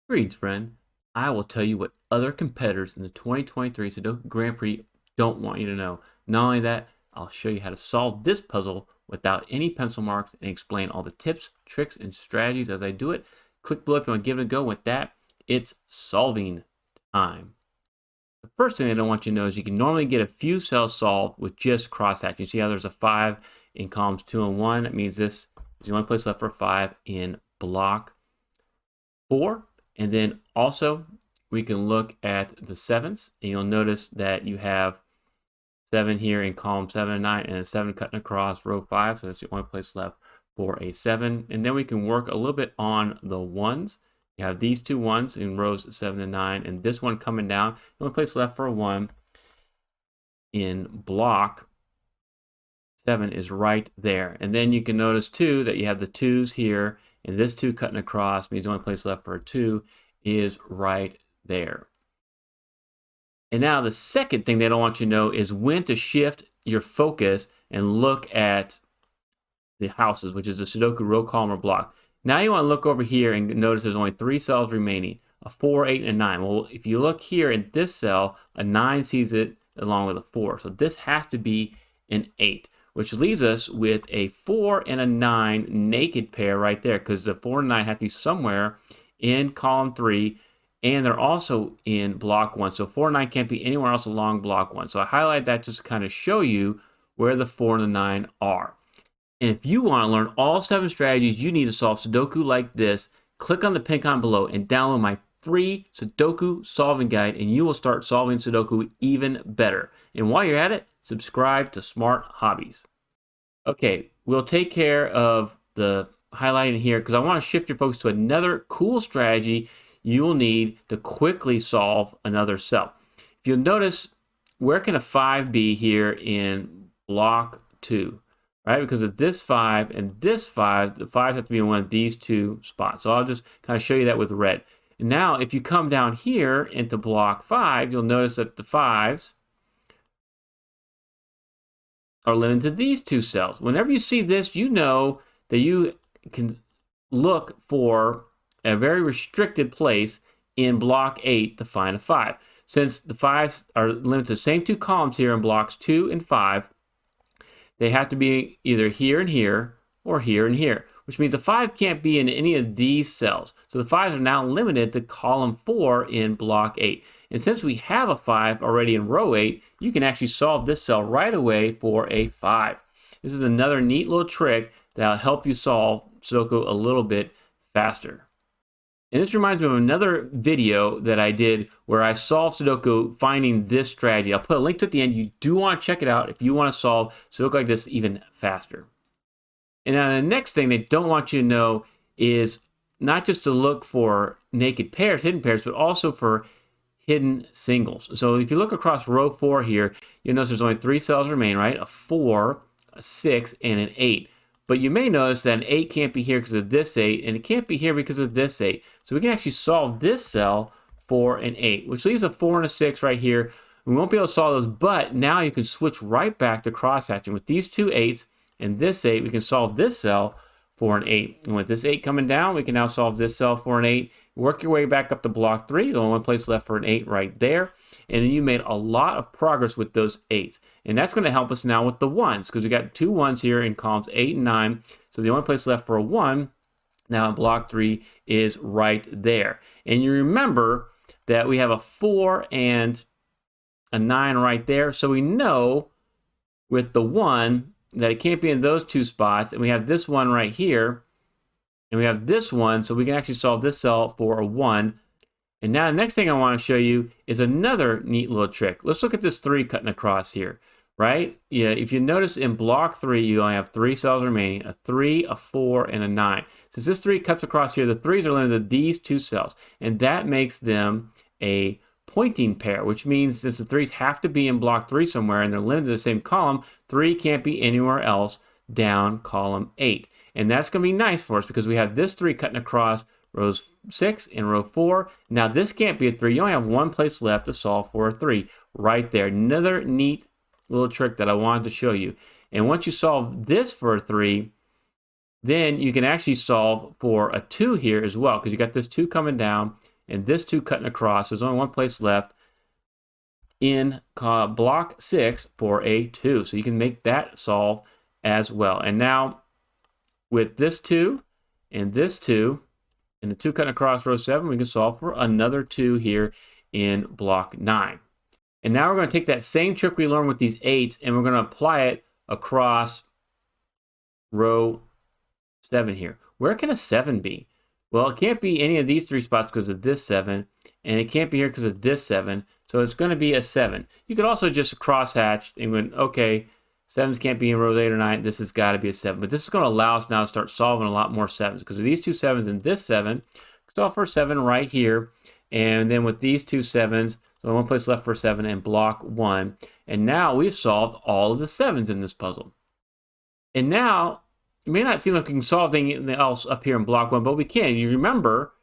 Greetings, friend. I will tell you what other competitors in the 2023 Sudoku Grand Prix don't want you to know. Not only that, I'll show you how to solve this puzzle without any pencil marks and explain all the tips, tricks, and strategies as I do it. Click below if you want to give it a go. With that, it's solving time. The first thing I don't want you to know is you can normally get a few cells solved with just crosshatching. You see how there's a 5 in columns 2 and 1? That means this is the only place left for 5 in block 4. And then also we can look at the sevens, and you'll notice that you have 7 here in column 7 and 9, and a 7 cutting across row 5, so that's the only place left for a 7. And then we can work a little bit on the ones. You have these two ones in rows 7 and 9, and this one coming down. The only place left for a 1 in block 7 is right there. And then you can notice too that you have the 2s here, and this 2 cutting across means the only place left for a 2 is right there. And now the second thing they don't want you to know is when to shift your focus and look at the houses, which is the Sudoku row, column, or block. Now you want to look over here and notice there's only 3 cells remaining, a 4, 8, and a 9. Well, if you look here in this cell, a 9 sees it along with a 4. So this has to be an 8, which leaves us with a 4 and a 9 naked pair right there, because the 4 and 9 have to be somewhere in column 3, and they're also in block 1. So 4 and 9 can't be anywhere else along block 1. So I highlight that just to kind of show you where the 4 and the 9 are. And if you want to learn all 7 strategies you need to solve Sudoku like this, click on the pin icon below and download my free Sudoku solving guide, and you will start solving Sudoku even better. And while you're at it, subscribe to Smart Hobbies. Okay, we'll take care of the highlighting here because I want to shift your focus to another cool strategy you'll need to quickly solve another cell. If you'll notice, where can a 5 be here in block 2? Right, because of this 5 and this 5, the 5s have to be in one of these two spots. So I'll just kind of show you that with red. And now if you come down here into block 5, you'll notice that the 5s are limited to these two cells. Whenever you see this, you know that you can look for a very restricted place in block 8 to find a 5. Since the 5s are limited to the same two columns here in blocks 2 and 5, they have to be either here and here or here and here, which means a 5 can't be in any of these cells. So the 5s are now limited to column 4 in block 8. And since we have a 5 already in row 8, you can actually solve this cell right away for a 5. This is another neat little trick that'll help you solve Sudoku a little bit faster. And this reminds me of another video that I did where I solved Sudoku finding this strategy. I'll put a link to it at the end. You do want to check it out if you want to solve Sudoku like this even faster. And now the next thing they don't want you to know is not just to look for naked pairs, hidden pairs, but also for hidden singles. So if you look across row 4 here, you'll notice there's only 3 cells remain, right? A 4, a 6, and an 8. But you may notice that an 8 can't be here because of this 8, and it can't be here because of this 8. So we can actually solve this cell for an 8, which leaves a 4 and a 6 right here. We won't be able to solve those, but now you can switch right back to crosshatching. With these two 8s and this 8, we can solve this cell for an 8. And with this 8 coming down, we can now solve this cell for an 8. Work your way back up to block 3. The only one place left for an 8 right there. And then you made a lot of progress with those 8s. And that's going to help us now with the 1s, because we got 2 1s here in columns 8 and 9. So the only place left for a 1 now in block 3 is right there. And you remember that we have a 4 and a 9 right there. So we know with the 1 that it can't be in those two spots. And we have this one right here. And we have this one. So we can actually solve this cell for a 1. And now the next thing I want to show you is another neat little trick. Let's look at this 3 cutting across here, right? Yeah, if you notice in block 3, you only have 3 cells remaining, a 3, a 4, and a 9. Since this 3 cuts across here, the 3s are limited to these two cells, and that makes them a pointing pair, which means since the 3s have to be in block 3 somewhere and they're limited to the same column, 3 can't be anywhere else down column 8. And that's going to be nice for us because we have this 3 cutting across rows 6 and row 4. Now this can't be a 3. You only have one place left to solve for a 3 right there. Another neat little trick that I wanted to show you. And once you solve this for a 3, then you can actually solve for a 2 here as well, because you got this 2 coming down and this 2 cutting across. There's only one place left in block 6 for a 2. So you can make that solve as well. And now with this 2 and this 2 and the 2 cutting across row 7, we can solve for another 2 here in block 9. And now we're going to take that same trick we learned with these 8s and we're going to apply it across row 7 here. Where can a 7 be? Well, it can't be any of these 3 spots because of this 7, and it can't be here because of this 7, so it's going to be a 7. You could also just crosshatch and go, okay, 7s can't be in row 8 or 9, this has got to be a 7. But this is going to allow us now to start solving a lot more 7s because of these 2 7s and this 7, solve for a 7 right here, and then with these 2 7s, so one place left for 7 and block 1, and now we've solved all of the 7s in this puzzle. And now, it may not seem like we can solve anything else up here in block 1, but we can. You remember,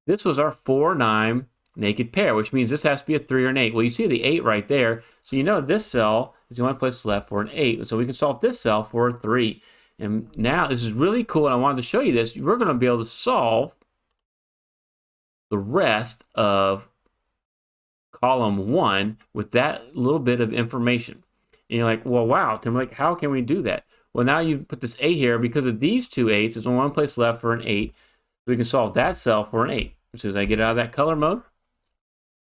this was our 4-9 naked pair, which means this has to be a 3 or an 8. Well, you see the 8 right there, so you know this cell is the only place left for an 8. So we can solve this cell for a 3. And now, this is really cool, and I wanted to show you this. We're going to be able to solve the rest of column 1 with that little bit of information. And you're like, well, wow, Tim, like, how can we do that? Well, now you put this 8 here because of these 2 8s. There's only one place left for an 8. So we can solve that cell for an 8. As soon as I get out of that color mode.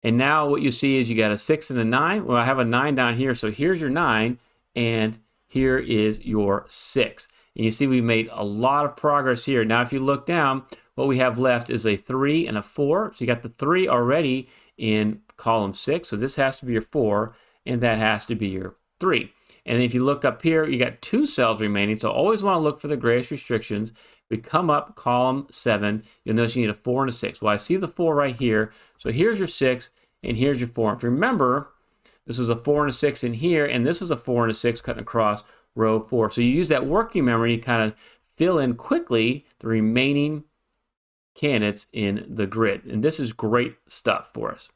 And now what you see is you got a 6 and a 9. Well, I have a 9 down here. So here's your 9, and here is your 6. And you see we made a lot of progress here. Now, if you look down, what we have left is a 3 and a 4. So you got the 3 already in column 6. So this has to be your 4, and that has to be your 3. And if you look up here, you got 2 cells remaining. So always want to look for the grayish restrictions. We come up column 7. You'll notice you need a 4 and a 6. Well, I see the 4 right here. So here's your 6 and here's your 4. If you remember, this was a 4 and a 6 in here, and this is a 4 and a 6 cutting across row 4. So you use that working memory to kind of fill in quickly the remaining candidates in the grid. And this is great stuff for us.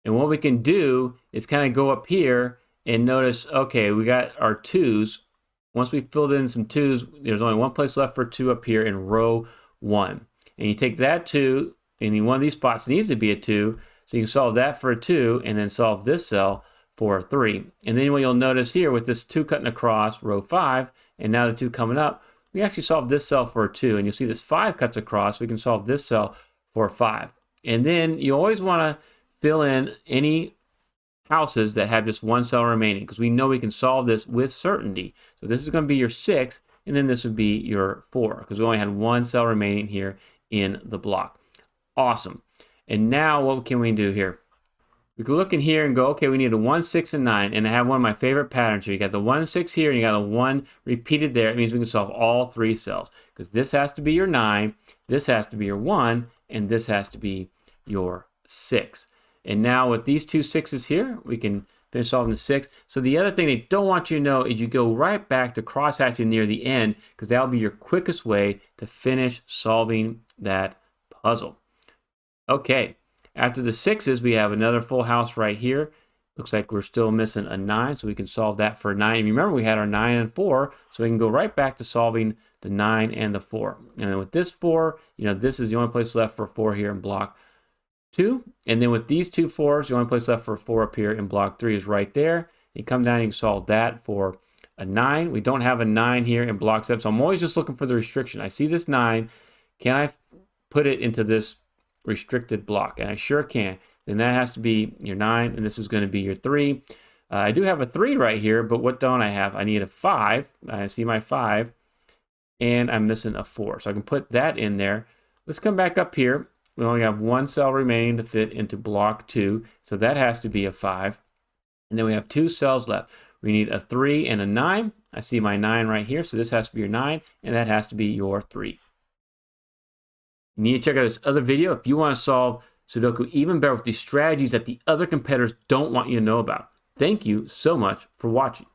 And what we can do is kind of go up here and notice, okay, we got our 2s. Once we filled in some 2s, there's only one place left for 2 up here in row 1. And you take that 2, and one of these spots needs to be a 2, so you can solve that for a 2, and then solve this cell for a 3. And then what you'll notice here with this 2 cutting across row 5, and now the 2 coming up, we actually solve this cell for a 2. And you'll see this 5 cuts across, so we can solve this cell for a 5. And then you always want to fill in any houses that have just 1 cell remaining, because we know we can solve this with certainty. So this is going to be your 6, and then this would be your 4, because we only had 1 cell remaining here in the block. Awesome. And now what can we do here? We can look in here and go, okay, we need a 1, 6, and 9, and I have one of my favorite patterns here. You got the 1, 6 here, and you got a 1 repeated there. It means we can solve all 3 cells, because this has to be your 9, this has to be your 1, and this has to be your 6. And now with these 2 6s here, we can finish solving the 6. So the other thing they don't want you to know is you go right back to crosshatching near the end, because that'll be your quickest way to finish solving that puzzle. Okay, after the 6s, we have another full house right here. Looks like we're still missing a 9, so we can solve that for 9. Remember, we had our 9 and 4, so we can go right back to solving the 9 and the 4. And then with this 4, this is the only place left for 4 here in block 2. And then with these 2 4s, the only place left for 4 up here in block 3 is right there. You come down and you can solve that for a 9. We don't have a 9 here in block 7, so I'm always just looking for the restriction. I see this 9. Can I put it into this restricted block? And I sure can. Then that has to be your 9, and this is going to be your 3. I do have a 3 right here, but what don't I have? I need a 5. I see my 5, and I'm missing a 4. So I can put that in there. Let's come back up here. We only have 1 cell remaining to fit into block 2, so that has to be a 5. And then we have 2 cells left. We need a 3 and a 9. I see my 9 right here, so this has to be your 9, and that has to be your 3. You need to check out this other video if you want to solve Sudoku even better with these strategies that the other competitors don't want you to know about. Thank you so much for watching.